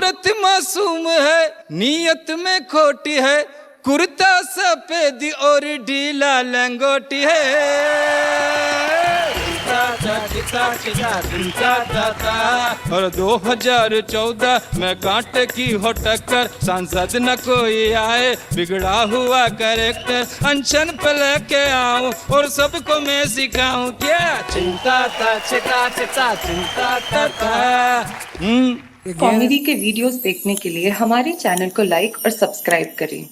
सूरत मासूम है, नीयत में खोटी है, कुर्ता सफेद और ढीला लंगोटी है। और 2014 में कांटे की हो टक्कर, सांसद न कोई आए, बिगड़ा हुआ कैरेक्टर अनशन पे लेके आऊं और सबको मैं सिखाऊं क्या चिंता था चिता चिता चिंता था। कॉमेडी के वीडियोस देखने के लिए हमारे चैनल को लाइक और सब्सक्राइब करें।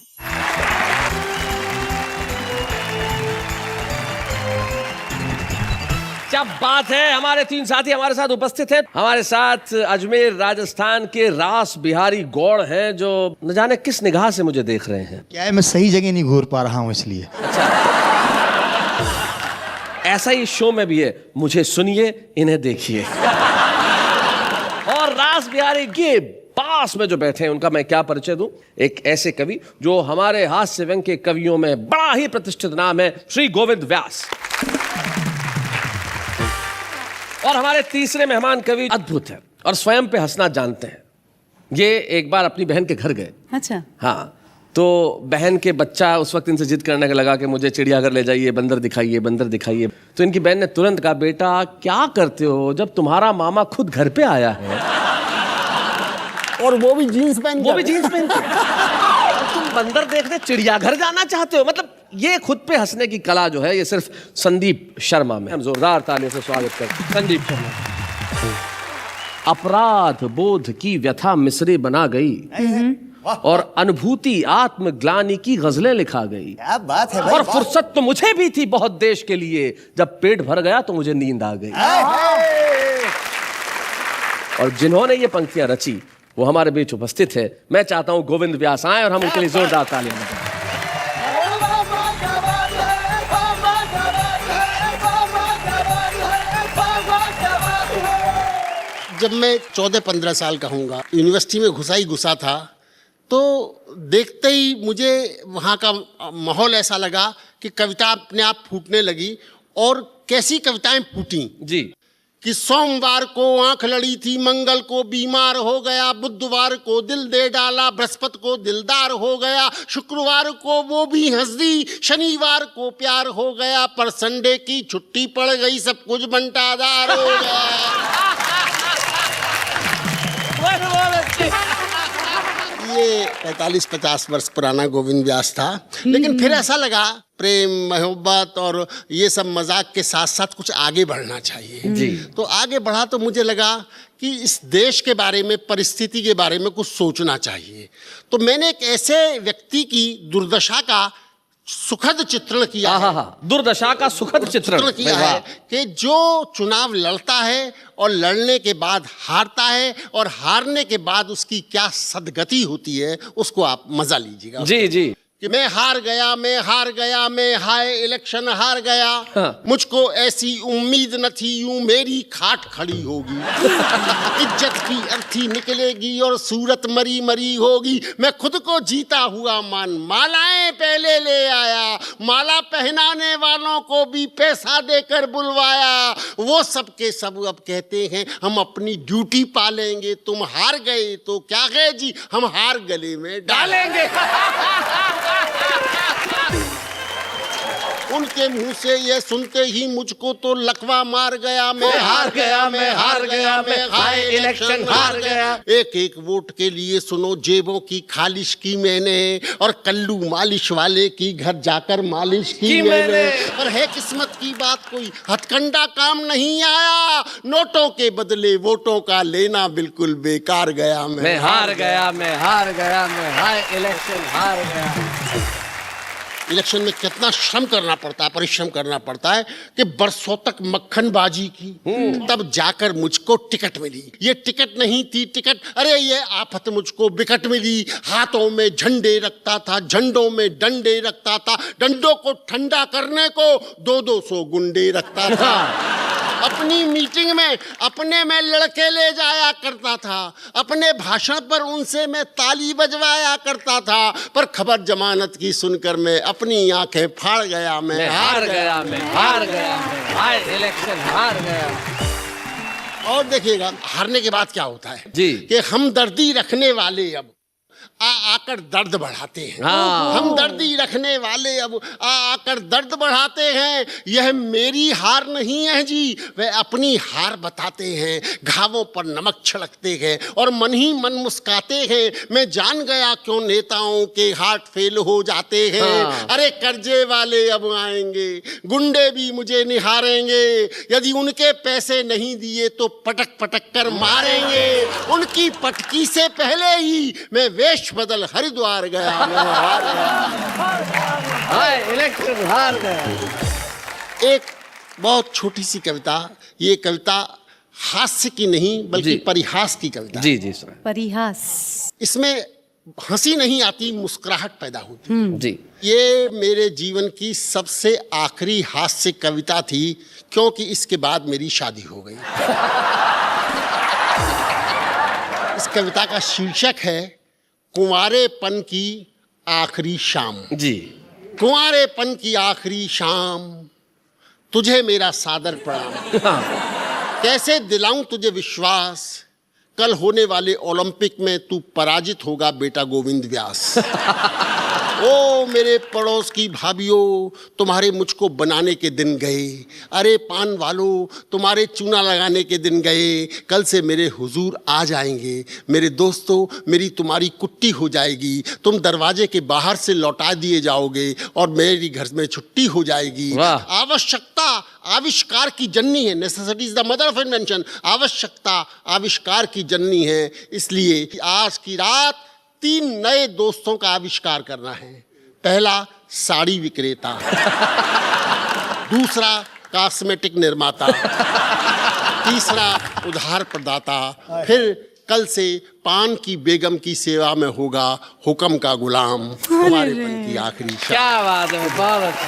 क्या बात है। हमारे तीन साथी हमारे साथ उपस्थित हैं। हमारे साथ अजमेर राजस्थान के रास बिहारी गौड़ हैं, जो न जाने किस निगाह से मुझे देख रहे हैं। क्या है, मैं सही जगह नहीं घूर पा रहा हूँ इसलिए। अच्छा, ऐसा ही शो में भी है, मुझे सुनिए इन्हें देखिए। और रास बिहारी के पास में जो बैठे हैं उनका मैं क्या परिचय दूं। एक ऐसे कवि जो हमारे हास्य व्यंग के कवियों में बड़ा ही प्रतिष्ठित नाम है, श्री गोविंद व्यास। और हमारे तीसरे मेहमान कवि अद्भुत हैं और स्वयं पे हंसना जानते हैं। ये एक बार अपनी बहन के घर गए। अच्छा। हाँ, तो बहन के बच्चा उस वक्त इनसे जिद करने लगा कि मुझे चिड़ियाघर ले जाइए, बंदर दिखाइए बंदर दिखाइए। तो इनकी बहन ने तुरंत कहा, बेटा क्या करते हो जब तुम्हारा मामा खुद घर पे आया है और वो भी जीन्स पहन के तुम बंदर देखने चिड़ियाघर जाना चाहते हो। मतलब ये खुद पे हंसने की कला जो है ये सिर्फ संदीप शर्मा में। हम जोरदार तालियों से स्वागत करते हैं संदीप शर्मा। अपराध बोध की व्यथा मिसरे बना गई और अनुभूति आत्मग्लानि की गजलें लिखा गई। क्या बात है भाई। और फुर्सत तो मुझे भी थी बहुत देश के लिए, जब पेट भर गया तो मुझे नींद आ गई। और जिन्होंने ये पंक्तियां रची वो हमारे बीच उपस्थित है। मैं चाहता हूं गोविंद व्यास आए और हम उनके लिए जोरदार तालियां बजाएं। जब मैं 14-15 साल का हूँगा, यूनिवर्सिटी में घुसा था, तो देखते ही मुझे वहाँ का माहौल ऐसा लगा कि कविता अपने आप फूटने लगी। और कैसी कविताएं फूटी जी कि सोमवार को आंख लड़ी थी, मंगल को बीमार हो गया, बुधवार को दिल दे डाला, बृहस्पति को दिलदार हो गया, शुक्रवार को वो भी हंस दी, शनिवार को प्यार हो गया, पर संडे की छुट्टी पड़ गई, सब कुछ बंटादार हो गया। ये 45-50 वर्ष पुराना गोविंद व्यास था। लेकिन फिर ऐसा लगा प्रेम मोहब्बत और ये सब मजाक के साथ साथ कुछ आगे बढ़ना चाहिए जी। तो आगे बढ़ा तो मुझे लगा कि इस देश के बारे में, परिस्थिति के बारे में कुछ सोचना चाहिए। तो मैंने एक ऐसे व्यक्ति की दुर्दशा का सुखद चित्रण किया है। दुर्दशा का सुखद चित्रण किया है कि जो चुनाव लड़ता है और लड़ने के बाद हारता है और हारने के बाद उसकी क्या सदगति होती है, उसको आप मजा लीजिएगा। जी जी। कि मैं हार गया, मैं हाय इलेक्शन हार गया। हाँ। मुझको ऐसी उम्मीद न थी, यूं मेरी खाट खड़ी होगी। इज्जत की अर्थी निकलेगी और सूरत मरी मरी होगी। मैं खुद को जीता हुआ मान मालाएं पहले ले आया, माला पहनाने वालों को भी पैसा देकर बुलवाया। वो सब के सब अब कहते हैं हम अपनी ड्यूटी पालेंगे, तुम हार गए तो क्या गए जी, हम हार गले में डालेंगे। उनके मुंह से ये सुनते ही मुझको तो लकवा मार गया। मैं हार गया, मैं हार गया, मैं हाय इलेक्शन हार गया। एक एक वोट के लिए सुनो जेबों की खालिश की मैंने, और कल्लू मालिश वाले की घर जाकर मालिश की मैंने। और है किस्मत की बात, कोई हथकंडा काम नहीं आया। नोटों के बदले वोटों का लेना बिल्कुल बेकार गया। मैं हार गया, मैं हार गया, मैं हाय इलेक्शन हार गया। इलेक्शन में कितना श्रम करना पड़ता है, परिश्रम करना पड़ता है कि बरसों तक मक्खनबाजी की, तब जाकर मुझको टिकट मिली। ये टिकट नहीं थी टिकट, अरे ये आफत मुझको विकट मिली। हाथों में झंडे रखता था, झंडों में डंडे रखता था, डंडों को ठंडा करने को 200 गुंडे रखता था। अपनी मीटिंग में अपने में लड़के ले जाया करता था, अपने भाषण पर उनसे मैं ताली बजवाया करता था। पर खबर जमानत की सुनकर मैं अपनी आंखें फाड़ गया। मैं हार गया, मैं हार गया, मैं हार इलेक्शन हार गया। और देखिएगा हारने के बाद क्या होता है जी। कि हमदर्दी रखने वाले अब आकर दर्द बढ़ाते हैं। हाँ। हमदर्दी रखने वाले अब आकर दर्द बढ़ाते हैं। यह मेरी हार नहीं है जी, वे अपनी हार बताते हैं। घावों पर नमक छिड़कते हैं और मन ही मन मुस्काते हैं। मैं जान गया क्यों नेताओं के हार्ट फेल हो जाते हैं। हाँ। अरे कर्जे वाले अब आएंगे, गुंडे भी मुझे निहारेंगे। यदि उनके पैसे नहीं दिए तो पटक पटक कर मारेंगे। उनकी पटकी से पहले ही मैं वेश बदल हरिद्वार गया। मैं हार गया। इलेक्शन हार गया। एक बहुत छोटी सी कविता, ये कविता हास्य की नहीं बल्कि जी। परिहास की कविता। जी जी सर। परिहास। इसमें हंसी नहीं आती, मुस्कुराहट पैदा होती। जी। ये मेरे जीवन की सबसे आखिरी हास्य कविता थी, क्योंकि इसके बाद मेरी शादी हो गई। इस कविता का शीर्षक है कुंवारेपन की आखिरी शाम। जी। कुंवारेपन की आखिरी शाम, तुझे मेरा सादर प्रणाम। हाँ। कैसे दिलाऊं तुझे विश्वास, कल होने वाले ओलंपिक में तू पराजित होगा बेटा गोविंद व्यास। ओ मेरे पड़ोस की भाभियों, तुम्हारे मुझको बनाने के दिन गए। अरे पान वालों, तुम्हारे चूना लगाने के दिन गए। कल से मेरे हुजूर आ जाएंगे। मेरे दोस्तों, मेरी तुम्हारी कुट्टी हो जाएगी। तुम दरवाजे के बाहर से लौटा दिए जाओगे और मेरी घर में छुट्टी हो जाएगी। वाह। आवश्यकता आविष्कार की जननी है। Necessity is the mother of invention. आवश्यकता आविष्कार की जननी है। इसलिए आज की रात 3 नए दोस्तों का आविष्कार करना है। पहला साड़ी विक्रेता, दूसरा कॉस्मेटिक निर्माता, तीसरा उधार प्रदाता, फिर कल से पान की बेगम की सेवा में होगा हुक्म का गुलाम। हमारे पन की आखिरी शाम। क्या बात है, बहुत अच्छा।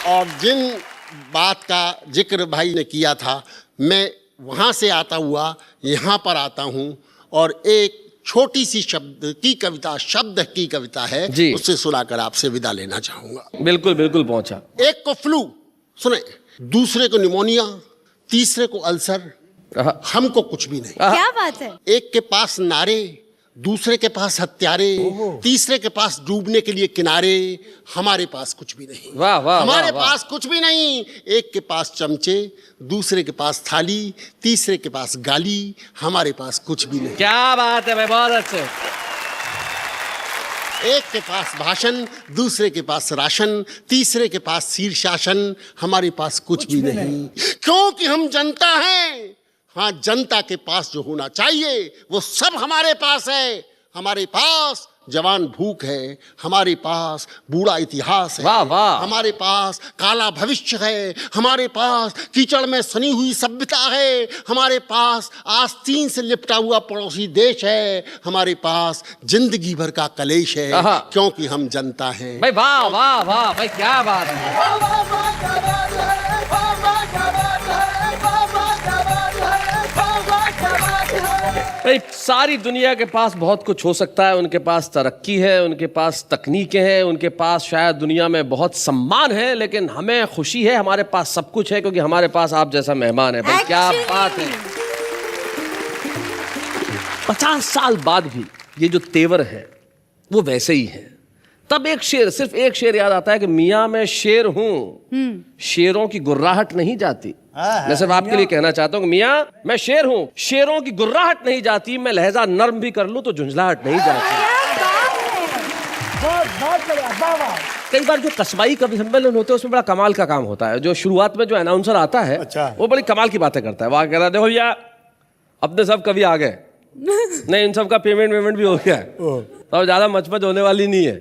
और जिन बात का जिक्र भाई ने किया था, मैं वहाँ से आता हुआ यहाँ पर आता हूँ और एक छोटी सी शब्द की कविता है जी। उससे सुनाकर आपसे विदा लेना चाहूँगा। बिल्कुल बिल्कुल पहुंचा। एक को फ्लू, सुने, दूसरे को निमोनिया, तीसरे को अल्सर, हमको कुछ भी नहीं। क्या बात है। एक के पास नारे, दूसरे के पास हत्यारे, तीसरे के पास डूबने के लिए किनारे। हमारे पास कुछ भी नहीं। वाह वाह। हमारे वाह, पास कुछ भी नहीं। एक के पास चमचे, दूसरे के पास थाली, तीसरे के पास गाली। हमारे पास कुछ भी नहीं। क्या बात है भाई, बहुत अच्छे। एक के पास भाषण, दूसरे के पास राशन, तीसरे के पास शीर्षासन। हमारे पास कुछ भी नहीं। क्योंकि हम जनता हैं। हाँ, जनता के पास जो होना चाहिए वो सब हमारे पास है। हमारे पास जवान भूख है, हमारे पास बूढ़ा इतिहास है। वाह वाह। हमारे पास काला भविष्य है, हमारे पास कीचड़ में सनी हुई सभ्यता है। हमारे पास आस्तीन से लिपटा हुआ पड़ोसी देश है। हमारे पास जिंदगी भर का कलेश है, क्योंकि हम जनता हैं। भाई वाह वाह वाह भाई, क्या बात है। भाई सारी दुनिया के पास बहुत कुछ हो सकता है। उनके पास तरक्की है, उनके पास तकनीकें हैं, उनके पास शायद दुनिया में बहुत सम्मान है, लेकिन हमें खुशी है, हमारे पास सब कुछ है क्योंकि हमारे पास आप जैसा मेहमान है। भाई क्या बात है। 50 साल बाद भी ये जो तेवर है वो वैसे ही है। तब एक शेर, सिर्फ एक शेर याद आता है कि मियाँ मैं शेर हूं, शेरों की गुर्राहट नहीं जाती। मैं सिर्फ आपके लिए कहना चाहता हूँ कि मियाँ मैं शेर हूं, शेरों की गुर्राहट नहीं जाती। मैं लहजा नर्म भी कर लूं तो झुंझलाहट नहीं जाती। कई बार जो कस्बाई कवि सम्मेलन होते हैं उसमें बड़ा कमाल का काम होता है। जो शुरुआत में जो अनाउंसर आता है, वो बड़ी कमाल की बातें करता है। वहां कह रहा है देखो भैया अपने सब कवि आ गए, नहीं इन सब का पेमेंट भी हो गया है, तो अब ज्यादा मचमच होने वाली नहीं है,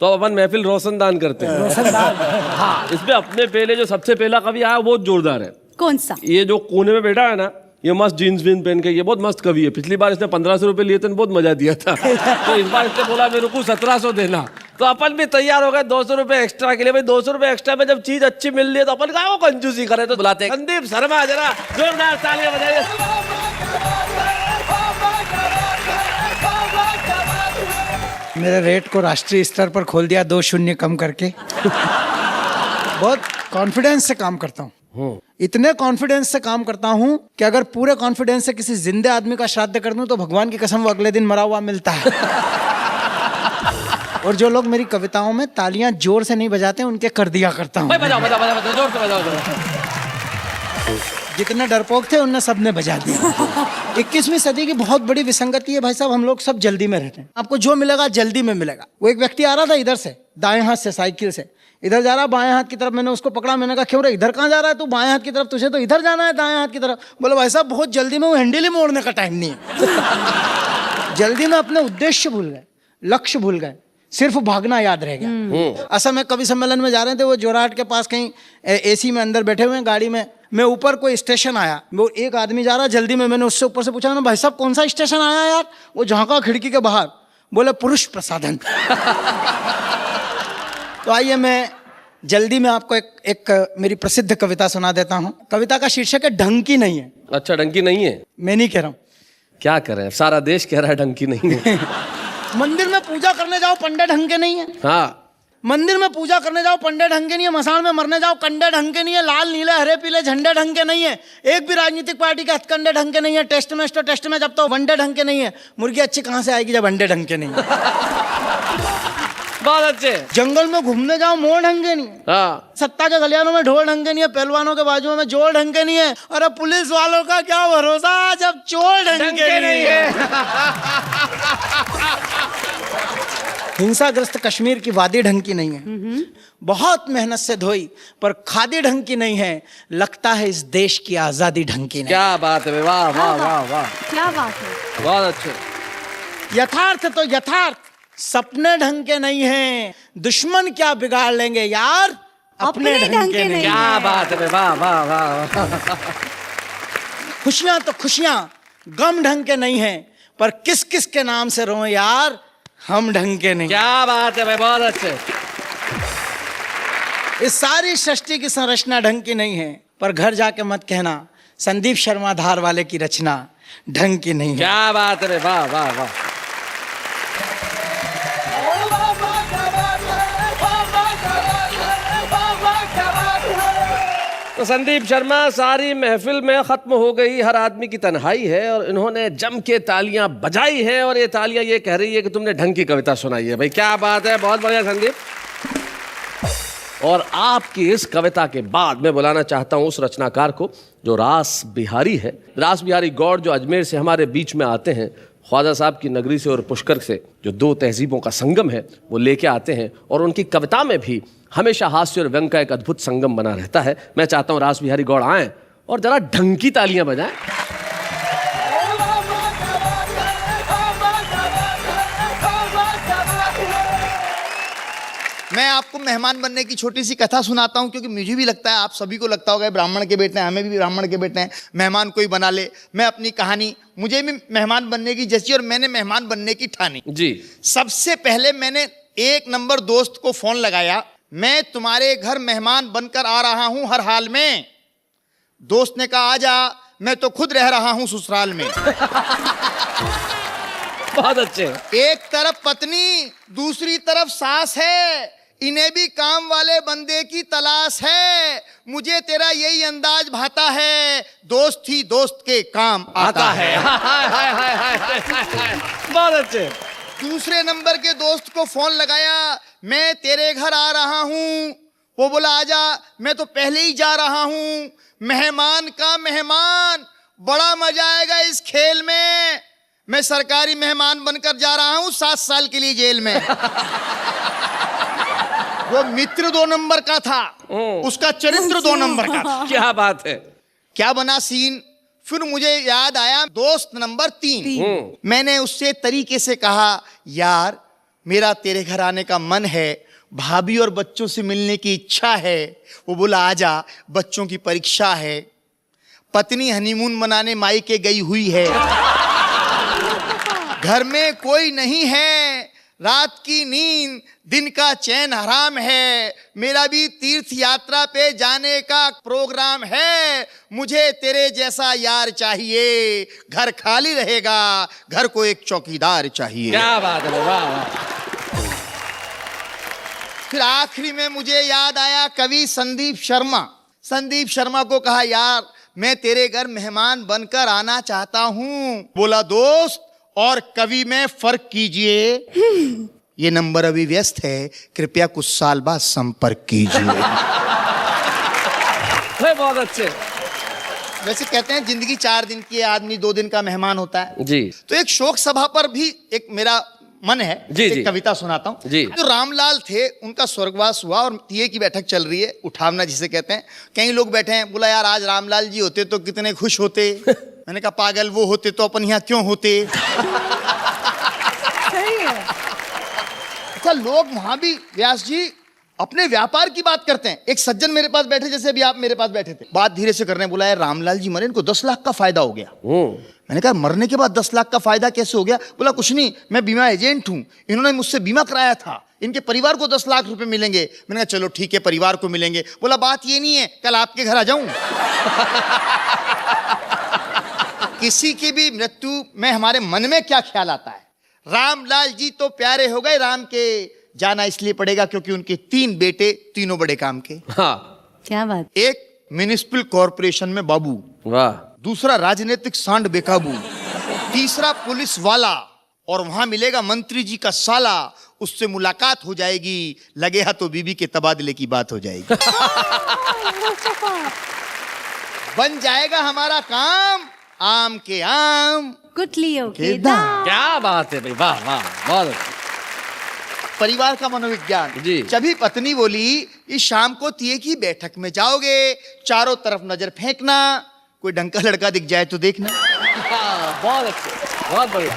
तो अपन महफिल रोशनदान करते हैं। रोशनदान। हाँ, इसमें अपने पहले जो सबसे पहला कवि आया वो बहुत जोरदार है। कौन सा? ये जो कोने में बैठा है ना, ये मस्त जीन्स वीन्स पहन के, ये बहुत मस्त कवि है। पिछली बार इसने 1500 रुपए लिए थे, बहुत मजा दिया था। तो इस बार इसने बोला मेरे को 1700 देना, तो अपन भी तैयार हो गए 200 रुपए एक्स्ट्रा के लिए। भाई 200 रुपए एक्स्ट्रा में जब चीज अच्छी मिल रही है तो अपन का वो कंजूसी करे, तो बुलाते हैं संदीप शर्मा। जरा जोरदार तालियां बजाइए। मेरे रेट को राष्ट्रीय स्तर पर खोल दिया, 2 शून्य कम करके। बहुत कॉन्फिडेंस से काम करता हूँ। इतने कॉन्फिडेंस से काम करता हूं कि अगर पूरे कॉन्फिडेंस से किसी जिंदे आदमी का श्राद्ध कर दूं तो भगवान की कसम वो अगले दिन मरा हुआ मिलता है। और जो लोग मेरी कविताओं में तालियां जोर से नहीं बजाते उनके कर दिया करता हूं। बजाओ बजाओ बजाओ बजाओ, जोर से बजाओ जरा। जितने डरपोक थे उनने सबने बजा दिया। 21वीं सदी की बहुत बड़ी विसंगति है भाई साहब, हम लोग सब जल्दी में रहते हैं। आपको जो मिलेगा जल्दी में मिलेगा। वो एक व्यक्ति आ रहा था इधर से, दाएं हाथ से साइकिल से, इधर जा रहा बाएं हाथ की तरफ। मैंने उसको पकड़ा, मैंने कहा क्यों रे इधर कहाँ जा रहा है तू, बाएं हाथ की तरफ, तुझे तो इधर जाना है दाएं हाथ की तरफ। बोले भाई साहब बहुत जल्दी में, वो हैंडल ही मोड़ने का टाइम नहीं है। जल्दी में अपने उद्देश्य भूल गए, लक्ष्य भूल गए, सिर्फ भागना याद रह गया। असम में कवि सम्मेलन में जा रहे थे, वो जोरहाट के पास कहीं एसी में अंदर बैठे हुए हैं गाड़ी में। मैं ऊपर कोई स्टेशन आया, वो एक आदमी जा रहा जल्दी में, मैंने उससे ऊपर से पूछा ना भाई साहब कौन सा स्टेशन आया यार। वो झांका खिड़की के बाहर, बोले पुरुष प्रसाधन। तो आइए मैं जल्दी में आपको एक मेरी प्रसिद्ध कविता सुना देता हूँ। कविता का शीर्षक है ढंग की नहीं है। अच्छा, डंकी नहीं है? मैं नहीं कह रहा हूँ, क्या करें, सारा देश कह रहा है डंकी नहीं है। मंदिर में पूजा करने जाओ पंडे ढंग के नहीं है। हाँ, मंदिर में पूजा करने जाओ पंडे ढंग के नहीं है। मसान में मरने जाओ कंडे ढंग के नहीं है। लाल नीले हरे पीले झंडे ढंग के नहीं है। एक भी राजनीतिक पार्टी के हथकंडे ढंग के नहीं है। टेस्ट में जब तो वनडे ढंग के नहीं है। मुर्गी अच्छी कहाँ से आएगी जब अंडे ढंग के नहीं है। बहुत अच्छे। जंगल में घूमने जाओ मोर ढंग के नहीं है। हाँ, सत्ता के गलियानों में ढोल ढंग के नहीं है। पहलवानों के बाजुओं में जोड़ ढंग के नहीं है। अरे पुलिस वालों का क्या भरोसा जब चोर ढंग के नहीं है। हिंसाग्रस्त कश्मीर की वादी ढंग की नहीं है। बहुत मेहनत से धोई पर खादी ढंग की नहीं है। लगता है इस देश की आजादी ढंग की नहीं। क्या बात है, वाह वाह वाह वाह, क्या बात है। बहुत अच्छे। यथार्थ तो यथार्थ, सपने ढंग के नहीं हैं। दुश्मन क्या बिगाड़ लेंगे यार, अपने ढंग के नहीं। क्या बात है, वाह वाह वाह। खुशियां तो खुशियां गम ढंग के नहीं है, पर किस किस के नाम से रोए यार, हम ढंग के नहीं। क्या बात है भाई, बहुत अच्छे। इस सारी सृष्टि की संरचना ढंग की नहीं है, पर घर जाके मत कहना संदीप शर्मा धार वाले की रचना ढंग की नहीं है। क्या बात है, वाह वाह वाह। तो संदीप शर्मा, सारी महफिल में खत्म हो गई, हर आदमी की तन्हाई है और इन्होंने जम के तालियां बजाई हैं और ये तालियां ये कह रही है कि तुमने ढंग की कविता सुनाई है। भाई क्या बात है, बहुत बढ़िया संदीप। और आपकी इस कविता के बाद मैं बुलाना चाहता हूं उस रचनाकार को जो रास बिहारी है, रास बिहारी गौड़, जो अजमेर से हमारे बीच में आते हैं। ख्वाजा साहब की नगरी से और पुष्कर से जो दो तहजीबों का संगम है वो लेके आते हैं और उनकी कविता में भी हमेशा हास्य और व्यंग का एक अद्भुत संगम बना रहता है। मैं चाहता हूं रास बिहारी गौड़ आएं और जरा ढंग की तालियां बजाएं। मैं आपको मेहमान बनने की छोटी सी कथा सुनाता हूं, क्योंकि मुझे भी लगता है, आप सभी को लगता होगा ब्राह्मण के बेटे हैं, हमें भी ब्राह्मण के बेटे हैं, मेहमान कोई बना ले। मैं अपनी कहानी, मुझे भी मेहमान बनने की जैसी और मैंने मेहमान बनने की ठानी जी। सबसे पहले मैंने एक नंबर दोस्त को फोन लगाया, मैं तुम्हारे घर मेहमान बनकर आ रहा हूं हर हाल में। दोस्त ने कहा आजा, मैं तो खुद रह रहा हूं ससुराल में। बहुत अच्छे। एक तरफ पत्नी, दूसरी तरफ सास है, इन्हें भी काम वाले बंदे की तलाश है। मुझे तेरा यही अंदाज भाता है, दोस्त ही दोस्त के काम आता है। बहुत अच्छे। दूसरे नंबर के दोस्त को फोन लगाया, मैं तेरे घर आ रहा हूं। वो बोला आजा, मैं तो पहले ही जा रहा हूं। मेहमान का मेहमान, बड़ा मजा आएगा इस खेल में। मैं सरकारी मेहमान बनकर जा रहा हूं 7 साल के लिए जेल में। वो मित्र 2 नंबर का था, उसका चरित्र 2 नंबर का था। क्या बात है। क्या बना सीन, फिर मुझे याद आया दोस्त नंबर 3। मैंने उससे तरीके से कहा, यार मेरा तेरे घर आने का मन है, भाभी और बच्चों से मिलने की इच्छा है। वो बोला आजा, बच्चों की परीक्षा है। पत्नी हनीमून मनाने मायके गई हुई है। घर में कोई नहीं है, रात की नींद दिन का चैन हराम है। मेरा भी तीर्थ यात्रा पे जाने का प्रोग्राम है। मुझे तेरे जैसा यार चाहिए, घर खाली रहेगा, घर को एक चौकीदार चाहिए। क्या बात है, वाह वाह। फिर आखिरी में मुझे याद आया कवि संदीप शर्मा। संदीप शर्मा को कहा, यार मैं तेरे घर मेहमान बनकर आना चाहता हूं। बोला, दोस्त और कवि में फर्क कीजिए, ये नंबर अभी व्यस्त है, कृपया कुछ साल बाद संपर्क कीजिए। बहुत अच्छे। वैसे कहते हैं जिंदगी 4 दिन की है, आदमी 2 दिन का मेहमान होता है जी। तो एक शोक सभा पर भी एक मेरा मन है, जी, एक जी। कविता सुनाता हूँ। जी। जो रामलाल थे उनका स्वर्गवास हुआ और तीये की बैठक चल रही है, उठावना जिसे कहते हैं। कई लोग बैठे हैं, बोला यार आज रामलाल जी होते तो कितने खुश होते। मैंने कहा पागल, वो होते तो अपन यहाँ क्यों होते। अच्छा, लोग वहां भी व्यास जी अपने व्यापार की बात करते हैं। एक सज्जन मेरे पास बैठे, जैसे अभी आप मेरे पास बैठे थे, बात धीरे से करने, बोला यार रामलाल जी मरे, इनको 10 लाख का फायदा हो गया। मैंने कहा मरने के बाद 10 लाख का फायदा कैसे हो गया? बोला कुछ नहीं, मैं बीमा एजेंट हूं, इन्होंने मुझसे बीमा कराया था, इनके परिवार को 10 लाख रुपए मिलेंगे। मैंने कहा चलो ठीक है, परिवार को मिलेंगे। बोला बात ये नहीं है, कल आपके घर आ जाऊं। किसी की भी मृत्यु में हमारे मन में क्या ख्याल आता है? रामलाल जी तो प्यारे हो गए राम के, जाना इसलिए पड़ेगा क्योंकि उनके 3 बेटे, तीनों बड़े काम के। हाँ, क्या बात। एक म्युनिसिपल कॉर्पोरेशन में बाबू, वाह। दूसरा राजनीतिक सांड बेकाबू, तीसरा पुलिस वाला, और वहां मिलेगा मंत्री जी का साला, उससे मुलाकात हो जाएगी, लगे हा तो बीबी के तबादले की बात हो जाएगी। बन जाएगा हमारा काम, आम के आम गुठलियों के दाम। दाम। क्या बात है भाई, वाह वाह, बहुत अच्छा। परिवार का मनोविज्ञान जी। जभी पत्नी बोली, इस शाम को तीये की बैठक में जाओगे, चारों तरफ नजर फेंकना, कोई ढंग का लड़का दिख जाए तो देखना। बहुत अच्छे, बहुत बढ़िया।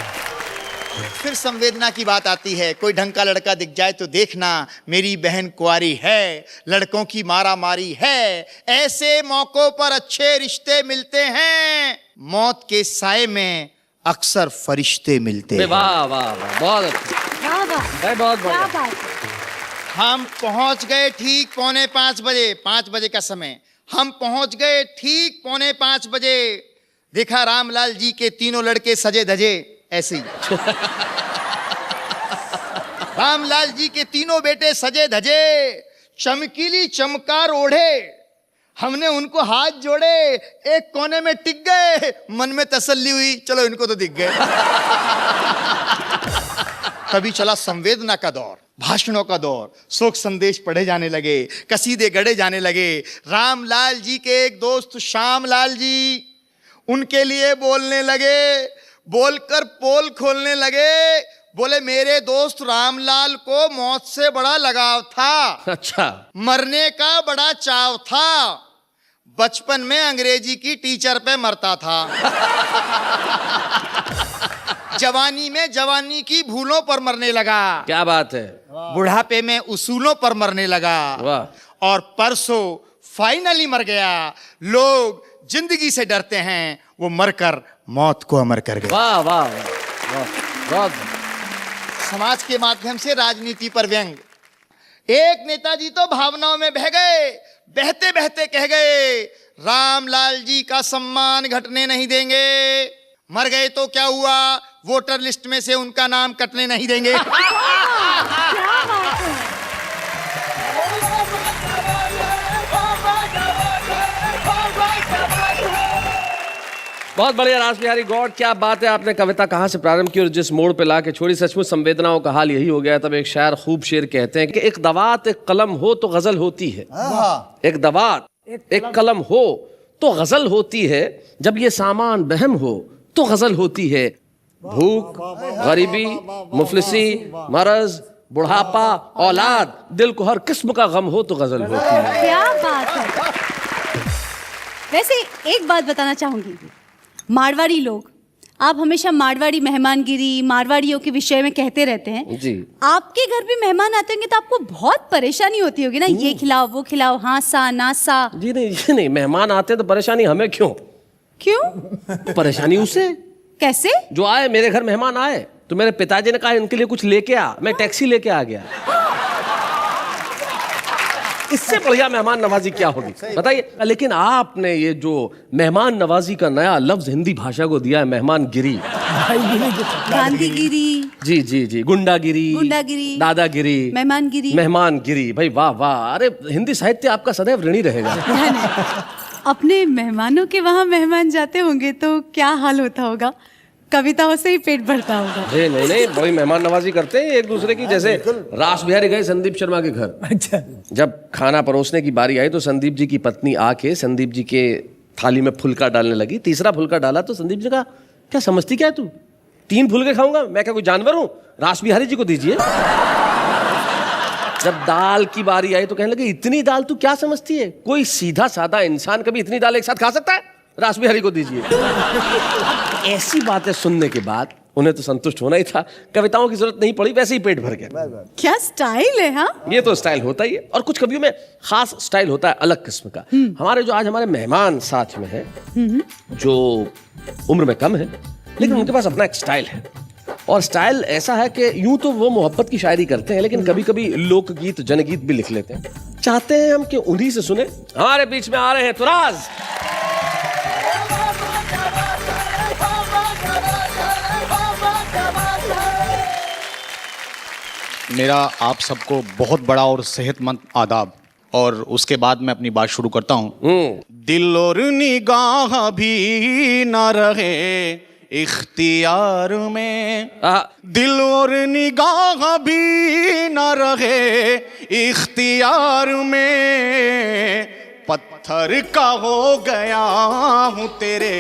फिर संवेदना की बात आती है, कोई ढंग का लड़का दिख जाए तो देखना, मेरी बहन कुंवारी है, लड़कों की मारा मारी है, ऐसे मौकों पर अच्छे रिश्ते मिलते हैं, मौत के साए में अक्सर फरिश्ते मिलते हैं। वाह वाह वाह, बहुत अच्छा क्या बात। भाई, बहुत क्या बढ़िया। बात है। हम पहुंच गए ठीक 4:45 बजे, 5 बजे का समय, हम पहुंच गए ठीक 4:45 बजे। देखा रामलाल जी के तीनों लड़के सजे धजे ऐसे ही। रामलाल जी के तीनों बेटे सजे धजे, चमकीली चमकार ओढ़े। हमने उनको हाथ जोड़े, एक कोने में टिक गए, मन में तसल्ली हुई, चलो इनको तो दिख गए। तभी चला संवेदना का दौर, भाषणों का दौर, शोक संदेश पढ़े जाने लगे, कसीदे गढ़े जाने लगे। रामलाल जी के एक दोस्त श्यामलाल जी उनके लिए बोलने लगे, बोलकर पोल खोलने लगे। बोले मेरे दोस्त रामलाल को मौत से बड़ा लगाव था, अच्छा। मरने का बड़ा चाव था, बचपन में अंग्रेजी की टीचर पे मरता था, जवानी में जवानी की भूलों पर मरने लगा, क्या बात है, बुढ़ापे में उसूलों पर मरने लगा, वाह। और परसों फाइनली मर गया। लोग जिंदगी से डरते हैं, वो मरकर मौत को अमर कर गए। वाह वाह वाह, बहुत। समाज के माध्यम से राजनीति पर व्यंग। एक नेताजी तो भावनाओं में बह गए, बहते बहते कह गए, रामलाल जी का सम्मान घटने नहीं देंगे, मर गए तो क्या हुआ, वोटर लिस्ट में से उनका नाम कटने नहीं देंगे। बहुत बढ़िया रास बिहारी गौड़, क्या बात है। आपने कविता कहाँ से प्रारंभ की और जिस मोड़ पे ला के छोड़ी, सचमुच संवेदनाओं का हाल यही हो गया। तब एक शायर खूब शेर कहते हैं कि एक दवात एक कलम हो तो गजल होती है, एक दवात एक कलम हो तो गजल होती है, जब ये सामान बहम हो तो गजल होती है। भूख, गरीबी, मुफलिसी, मरज, बुढ़ापा, औलाद, दिल को हर किस्म का गम हो तो गजल होती है। क्या बात है। वैसे एक बात बताना चाहूंगी, मारवाड़ी लोग, आप हमेशा मारवाड़ी मेहमानगिरी, मारवाड़ियों के विषय में कहते रहते हैं जी। आपके घर भी मेहमान आते होंगे तो आपको बहुत परेशानी होती होगी ना, ये खिलाओ वो खिलाओ, हाँसा नासा। जी नहीं, मेहमान आते तो परेशानी हमें क्यों? क्यों? परेशानी उसे। कैसे? जो आए, मेरे घर मेहमान आए तो मेरे पिताजी ने कहा इनके लिए कुछ लेके आ, मैं टैक्सी लेके आ गया। इससे बढ़िया मेहमान नवाजी क्या होगी बताइए। लेकिन आपने ये जो मेहमान नवाजी का नया लफ्ज हिंदी भाषा को दिया है, मेहमान गिरी, गांधीगिरी, जी जी जी, गुंडागिरी, दादागिरी, मेहमानगिरी। भाई वाह वाह, अरे हिंदी साहित्य आपका सदैव ऋणी रहेगा। अपने मेहमानों के वहाँ मेहमान जाते होंगे तो क्या हाल होता होगा, कविताओं से ही पेट भरता होगा। अरे नहीं नहीं, बड़ी मेहमान नवाजी करते हैं एक दूसरे की। जैसे रास बिहारी गए संदीप शर्मा के घर, अच्छा, जब खाना परोसने की बारी आई तो संदीप जी की पत्नी आके संदीप जी के थाली में फुलका डालने लगी। तीसरा फुलका डाला तो संदीप जी कहा, क्या समझती क्या है तू, 3 फुलके खाऊंगा मैं, क्या कोई जानवर हूं, रास बिहारी जी को दीजिए। जब दाल की बारी आई तो कहने लगे, इतनी दाल तू क्या समझती है, कोई सीधा साधा इंसान कभी इतनी दाल एक साथ खा सकता है, रास बिहारी को दीजिए। ऐसी बातें सुनने के बाद उन्हें तो संतुष्ट होना ही था, कविताओं की जरूरत नहीं पड़ी, वैसे ही पेट भर गया। क्या स्टाइल है। हाँ, ये तो स्टाइल होता ही है, और कुछ कवियों में खास स्टाइल होता है, अलग किस्म का। हमारे जो आज हमारे मेहमान साथ में हैं, जो उम्र में कम है लेकिन उनके पास अपना एक स्टाइल है, और स्टाइल ऐसा है कि यूं तो वो मोहब्बत की शायरी करते हैं लेकिन कभी कभी लोकगीत जनगीत भी लिख लेते हैं। चाहते हैं हम कि उन्हीं से सुने। हमारे बीच में आ रहे हैं तुराज। मेरा आप सबको बहुत बड़ा और सेहतमंद आदाब, और उसके बाद मैं अपनी बात शुरू करता हूँ। दिल और निगाह भी न रहे इख्तियार में, दिल और निगाह भी न रहे इख्तियार में, पत्थर का हो गया हूँ तेरे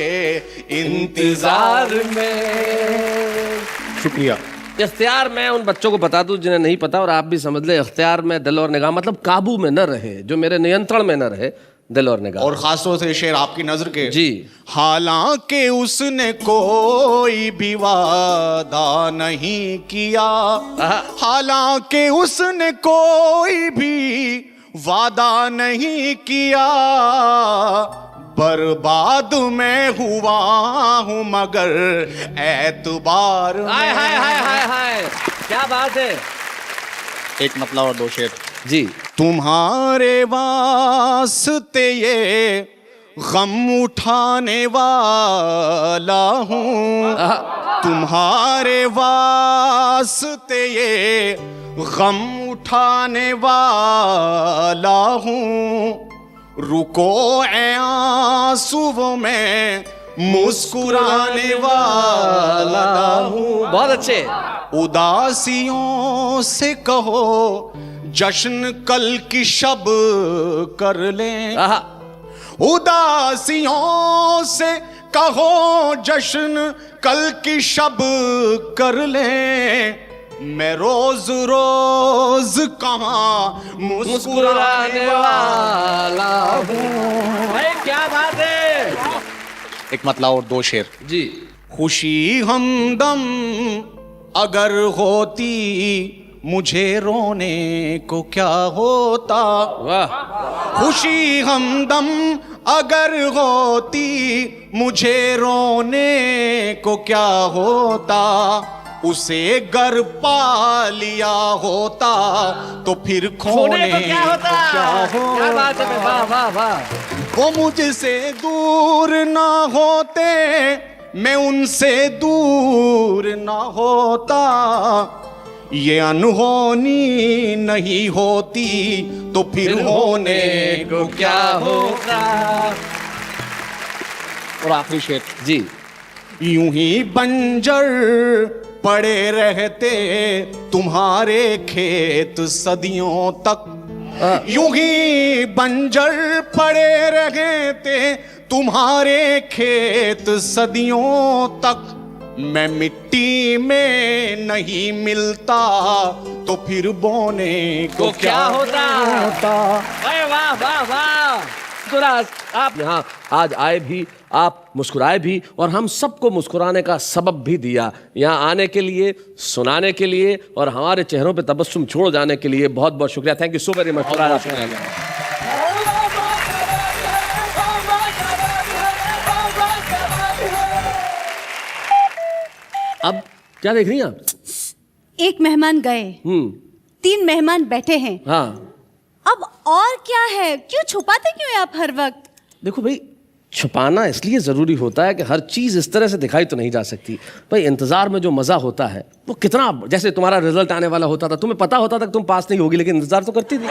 इंतजार में। शुक्रिया। इख्तियार में उन बच्चों को बता दूं जिन्हें नहीं पता, और आप भी समझ ले, इख्तियार में दिल और निगाह मतलब काबू में न रहे, जो मेरे नियंत्रण में न रहे, दिल और निगाह। और खासतौर से शेर आपकी नजर के। जी। हालांकि उसने कोई भी वादा नहीं किया, हालांकि उसने कोई भी वादा नहीं किया, बर्बाद मैं हुआ हूँ मगर एतबार में। हाय हाय हाय हाय हाय, क्या बात है। एक मतलब और 2 शेर। जी। तुम्हारे वास्ते ये गम उठाने वाला हूँ, तुम्हारे वास्ते ये गम उठाने वाला हूँ, रुको ए आंसुओं में मुस्कुराने वाला हूँ। बहुत अच्छे। उदासियों से कहो जश्न कल की शब कर लें, उदासियों से कहो जश्न कल की शब कर लें, मैं रोज रोज कहाँ मुस्कुराने वाला हूँ। क्या बात है। एक मतलब और 2 शेर। जी। खुशी हमदम अगर होती मुझे रोने को क्या होता, वाह। खुशी हमदम अगर होती मुझे रोने को क्या होता, उसे गर पा लिया होता तो फिर खोने को क्या होता। क्या बात है। वाह वाह वाह। वो मुझसे दूर ना होते, मैं उनसे दूर ना होता, ये अनहोनी नहीं होती तो फिर होने को क्या होता। और आखिरी शेर। जी। यूं ही बंजर पड़े रहते तुम्हारे खेत सदियों तक, यूं ही बंजर पड़े रहते तुम्हारे खेत सदियों तक, मैं मिट्टी में नहीं मिलता तो फिर बोने को क्या होता। वाह वाह वाह। तुराज, आप यहाँ आज आए भी, आप मुस्कुराए भी, और हम सबको मुस्कुराने का सबब भी दिया। यहाँ आने के लिए, सुनाने के लिए, और हमारे चेहरों पे तबस्सुम छोड़ जाने के लिए बहुत बहुत शुक्रिया। Thank you so very much. अब क्या देख रही हैं आप? एक मेहमान गए, 3 मेहमान बैठे हैं। हाँ। अब और क्या है, क्यों छुपाते क्यों हैं आप हर वक्त? देखो भाई, छुपाना इसलिए ज़रूरी होता है कि हर चीज़ इस तरह से दिखाई तो नहीं जा सकती। भाई इंतज़ार में जो मज़ा होता है वो कितना, जैसे तुम्हारा रिजल्ट आने वाला होता था, तुम्हें पता होता था कि तुम पास नहीं होगी, लेकिन इंतज़ार तो करती थी।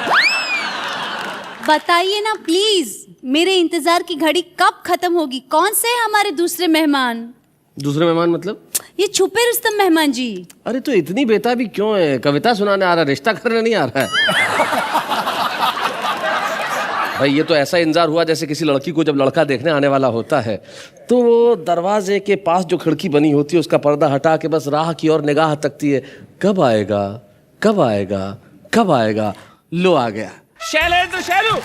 बताइए ना प्लीज, मेरे इंतजार की घड़ी कब खत्म होगी? कौन से हैं हमारे दूसरे मेहमान? दूसरे मेहमान मतलब? ये छुपे रुस्तम मेहमान जी। अरे तो इतनी बेताबी क्यों है? कविता सुनाने आ रहा है, रिश्ता करने नहीं आ रहा है। भाई ये तो ऐसा इंतजार हुआ जैसे किसी लड़की को जब लड़का देखने आने वाला होता है तो वो दरवाजे के पास जो खिड़की बनी होती है उसका पर्दा हटा के बस राह की ओर निगाह तकती है, कब आएगा, कब आएगा, कब आएगा। लो आ गया शैलेंद्र शैलू।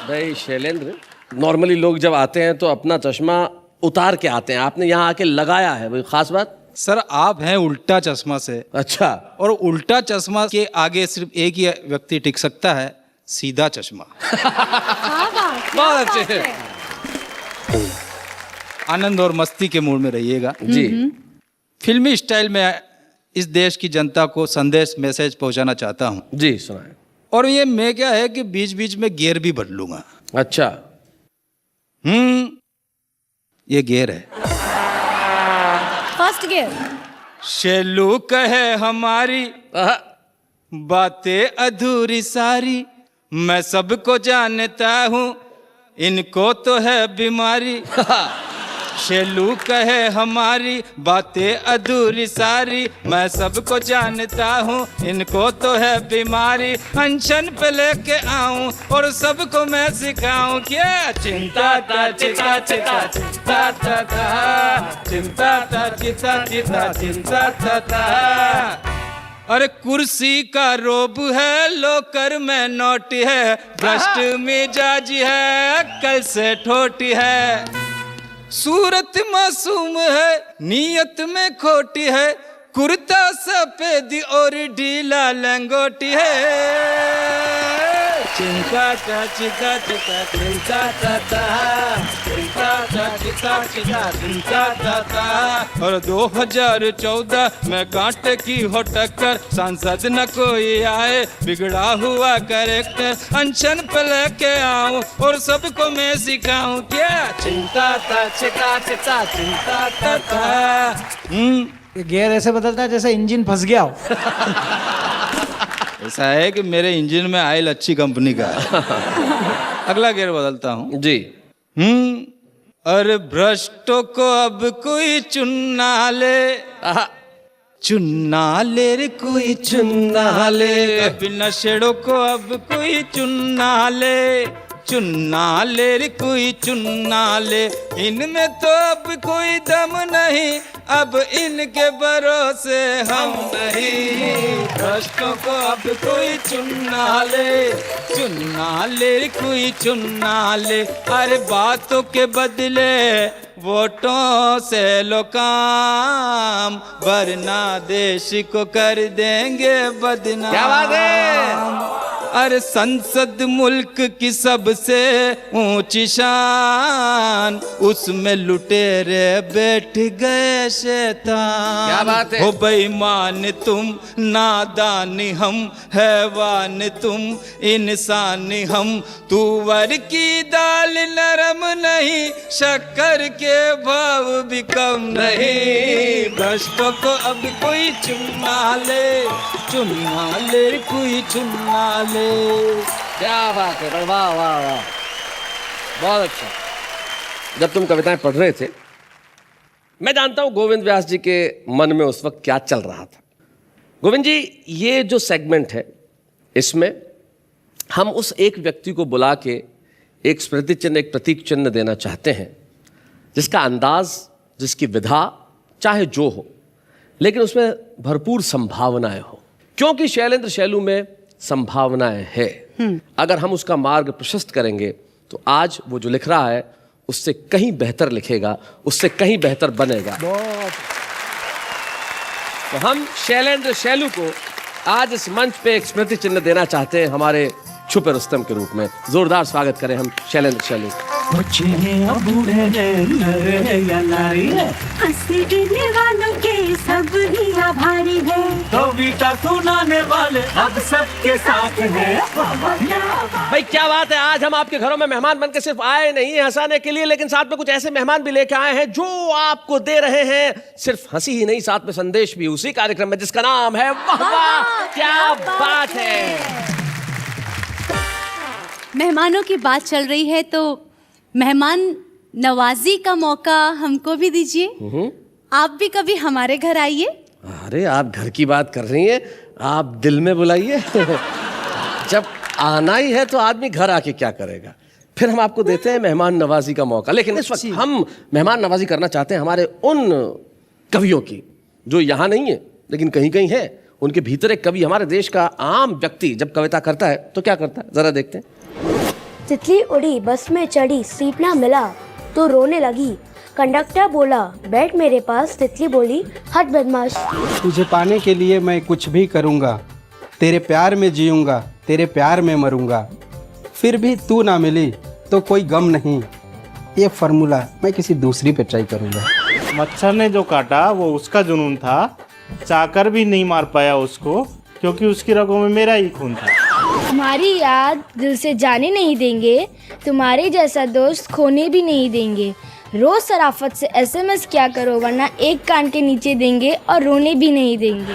भाई शैलेंद्र, नॉर्मली लोग जब आते हैं तो अपना चश्मा उतार के आते हैं, आपने यहाँ आके लगाया है, भाई खास बात? सर आप हैं उल्टा चश्मा से। अच्छा। और उल्टा चश्मा के आगे सिर्फ एक ही व्यक्ति टिक सकता है, सीधा चश्मा। बहुत अच्छे। आनंद और मस्ती के मूड में रहिएगा जी। फिल्मी स्टाइल में इस देश की जनता को संदेश मैसेज पहुंचाना चाहता हूं। जी सुनाए। और ये मैं क्या है कि बीच बीच में गियर भी बदलूंगा। अच्छा। ये गियर है। First gear. शैलू कहे हमारी बातें अधूरी सारी, मैं सबको जानता हूँ, इनको तो है बीमारी। शैलू कहे हमारी बातें अधूरी सारी, मैं सबको जानता हूँ, इनको तो है बीमारी। अनशन पे लेके आऊं और सबको मैं सिखाऊं, क्या चिंता था चिता चिता चिंता था चिंता था चिता चिता चिंता था। अरे कुर्सी का रोब है, लोकर में नोट है, भ्रष्ट मिजाज है, कल से ठोटी है। सूरत मासूम है, नीयत में खोटी है, कुर्ता सफेद और ढीला लंगोटी है। चिंता चा चिता चिता चिंता चिंता। और 2014 में कांटे की हो टक्कर, सांसद न कोई आए, बिगड़ा हुआ कैरेक्टर अनशन पे लेके आऊं और सबको मैं सिखाऊं, क्या चिंता था चिता चिता चिंता था। ये गियर ऐसे बदलता है जैसे इंजन फंस गया हो। ऐसा है कि मेरे इंजन में ऑयल अच्छी कंपनी का है। अगला गियर बदलता हूँ जी। अरे भ्रष्टों को अब कोई चुनना ले, चुनना ले रे कोई चुनना ले। बिना शेड़ों को अब कोई चुनना ले, चुनना ले रे कोई चुनना ले। इनमें तो अब कोई दम नहीं, अब इनके भरोसे हम नहीं। भ्रष्टों को अब कोई चुनना ले, चुनना ले रे कोई चुनना ले। अरे बातों के बदले वोटों से लो काम, वरना देश को कर देंगे बदनाम। क्या बात है? अरे संसद मुल्क की सबसे ऊंची शान, उसमें लुटेरे बैठ गए शैतान। क्या बात है? हो बेईमान तुम, नादान हम, हैवान तुम, इंसान हम। तुअर की दाल नरम नहीं, शक्कर के भाव भी कम नहीं। भ्रष्टों को अब कोई चुनना ले, चुनना ले कोई चुनना ले। क्या बात है, वाह वाह वाह, बहुत अच्छा। जब तुम कविताएं पढ़ रहे थे, मैं जानता हूं गोविंद व्यास जी के मन में उस वक्त क्या चल रहा था। गोविंद जी, ये जो सेगमेंट है इसमें हम उस एक व्यक्ति को बुला के एक स्मृति चिन्ह, एक प्रतीक चिन्ह देना चाहते हैं, जिसका अंदाज, जिसकी विधा चाहे जो हो, लेकिन उसमें भरपूर संभावनाएं हो। क्योंकि शैलेंद्र शैलू में संभावनाएं है। अगर हम उसका मार्ग प्रशस्त करेंगे तो आज वो जो लिख रहा है उससे कहीं बेहतर लिखेगा, उससे कहीं बेहतर बनेगा। तो हम शैलेंद्र शैलू को आज इस मंच पे एक स्मृति चिन्ह देना चाहते हैं, हमारे छुपे रुस्तम के रूप में। जोरदार स्वागत करें हम शैलेंद्र शैलू। हंसी देने वालों के सब ही आभारी है, कविता सुनाने वाले अब सबके साथ है। भाई क्या बात है, आज हम आपके घरों में मेहमान बनकर सिर्फ आए नहीं हैं हंसाने के लिए, लेकिन साथ में कुछ ऐसे मेहमान भी लेके आए हैं जो आपको दे रहे हैं सिर्फ हंसी ही नहीं, साथ में संदेश भी उसी कार्यक्रम में जिसका नाम है वाह वाह क्या बात है। मेहमानों की बात चल रही है तो मेहमान नवाजी का मौका हमको भी दीजिए। आप भी कभी हमारे घर आइए। अरे आप घर की बात कर रही हैं, आप दिल में बुलाइए। जब आना ही है तो आदमी घर आके क्या करेगा, फिर हम आपको देते हैं मेहमान नवाजी का मौका। लेकिन इस वक्त हम मेहमान नवाजी करना चाहते हैं हमारे उन कवियों की जो यहाँ नहीं है लेकिन कहीं कहीं है। उनके भीतर एक कवि, हमारे देश का आम व्यक्ति जब कविता करता है तो क्या करता है, जरा देखते हैं। तितली उड़ी, बस में चढ़ी, सीट ना मिला तो रोने लगी। कंडक्टर बोला बैठ मेरे पास, तितली बोली हट बदमाश। तुझे पाने के लिए मैं कुछ भी करूँगा, तेरे प्यार में जीऊँगा, तेरे प्यार में मरूँगा, फिर भी तू ना मिली तो कोई गम नहीं। ये फार्मूला मैं किसी दूसरी पे ट्राई करूँगा। मच्छर ने जो काटा वो उसका जुनून था, चाकर भी नहीं मार पाया उसको क्योंकि उसकी रगों में मेरा ही खून था। तुम्हारी याद दिल से जाने नहीं देंगे, तुम्हारे जैसा दोस्त खोने भी नहीं देंगे। रोज शराफत से SMS क्या करो वरना एक कान के नीचे देंगे और रोने भी नहीं देंगे।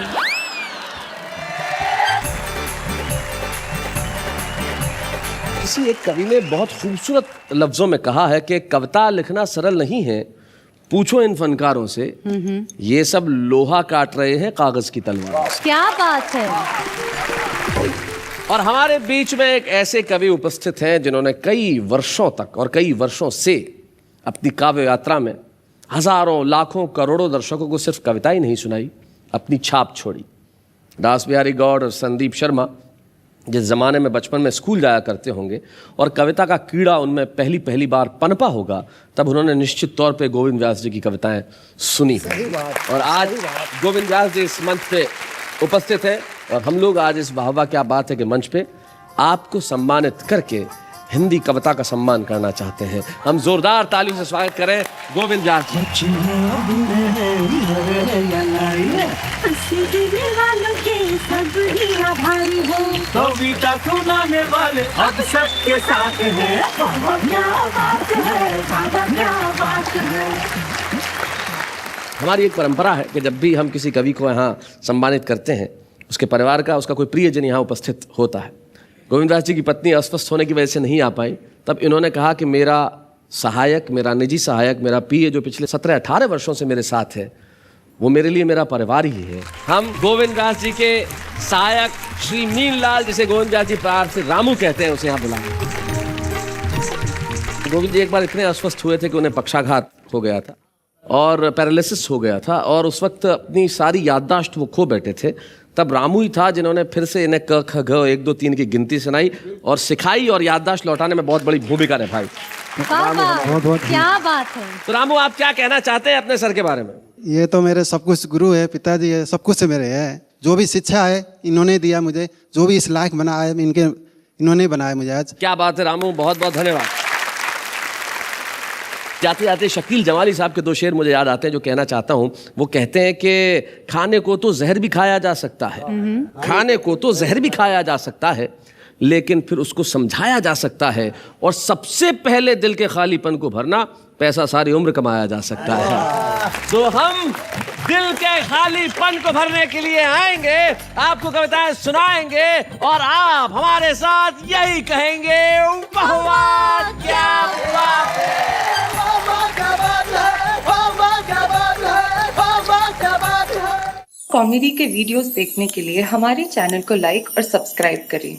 किसी एक कवि ने बहुत खूबसूरत लफ्जों में कहा है कि कविता लिखना सरल नहीं है, पूछो इन फनकारों से, ये सब लोहा काट रहे हैं कागज की तलवार। क्या बात है। और हमारे बीच में एक ऐसे कवि उपस्थित हैं जिन्होंने कई वर्षों तक और कई वर्षों से अपनी काव्य यात्रा में हजारों लाखों करोड़ों दर्शकों को सिर्फ कविता ही नहीं सुनाई, अपनी छाप छोड़ी। दास बिहारी गौड़ और संदीप शर्मा जिस ज़माने में बचपन में स्कूल जाया करते होंगे और कविता का कीड़ा उनमें पहली बार पनपा होगा, तब उन्होंने निश्चित तौर पे गोविंद व्यास जी की कविताएं सुनी। और आज गोविंद व्यास जी इस मंच पे उपस्थित हैं और हम लोग आज इस वाह क्या बात है कि मंच पे आपको सम्मानित करके हिंदी कविता का सम्मान करना चाहते हैं। हम जोरदार तालियों से स्वागत करें गोविंद व्यास जी। कविता सुनाने वाले अब सबके साथ है। हमारी एक परंपरा है कि जब भी हम किसी कवि को यहाँ सम्मानित करते हैं उसके परिवार का, उसका कोई प्रियजन यहाँ उपस्थित होता है। गोविंद व्यास जी की पत्नी अस्वस्थ होने की वजह से नहीं आ पाई, तब इन्होंने कहा कि मेरा सहायक, मेरा निजी सहायक, मेरा पीए जो पिछले 17-18 वर्षों से मेरे साथ है, वो मेरे लिए मेरा परिवार ही है। हम गोविंद व्यास जी के सहायक श्री मीनलाल, जिसे गोविंद व्यास जी प्यार से रामू कहते हैं, उसे यहाँ बुलाएं। गोविंद जी एक बार इतने अस्वस्थ हुए थे कि उन्हें पक्षाघात हो गया था और पैरालिसिस हो गया था और उस वक्त अपनी सारी याददाश्त वो खो बैठे थे। तब रामू ही था जिन्होंने फिर से इन्हें क ख ग 1 2 3 की गिनती सुनाई और सिखाई और याददाश्त लौटाने में बहुत बड़ी भूमिका निभाई। क्या बात है। तो रामू, आप क्या कहना चाहते हैं अपने सर के बारे में? ये तो मेरे सब कुछ गुरु है, पिताजी है, सब कुछ मेरे है। जो भी शिक्षा है इन्होंने दिया मुझे, जो भी इस लायक बनाया है इन्होंने बनाया मुझे आज। क्या बात है रामू, बहुत बहुत धन्यवाद। जाते जाते शकील जमाली साहब के 2 शेर मुझे याद आते हैं जो कहना चाहता हूँ। वो कहते हैं कि खाने को तो जहर भी खाया जा सकता है, खाने को तो जहर भी खाया जा सकता है, लेकिन फिर उसको समझाया जा सकता है और सबसे पहले दिल के खालीपन को भरना पैसा सारी उम्र कमाया जा सकता है। तो हम दिल के खालीपन को भरने के लिए आएंगे, आपको कविताएं सुनाएंगे और आप हमारे साथ यही कहेंगे वाह वाह क्या बात है। कॉमेडी के वीडियोस देखने के लिए हमारे चैनल को लाइक और सब्सक्राइब करें।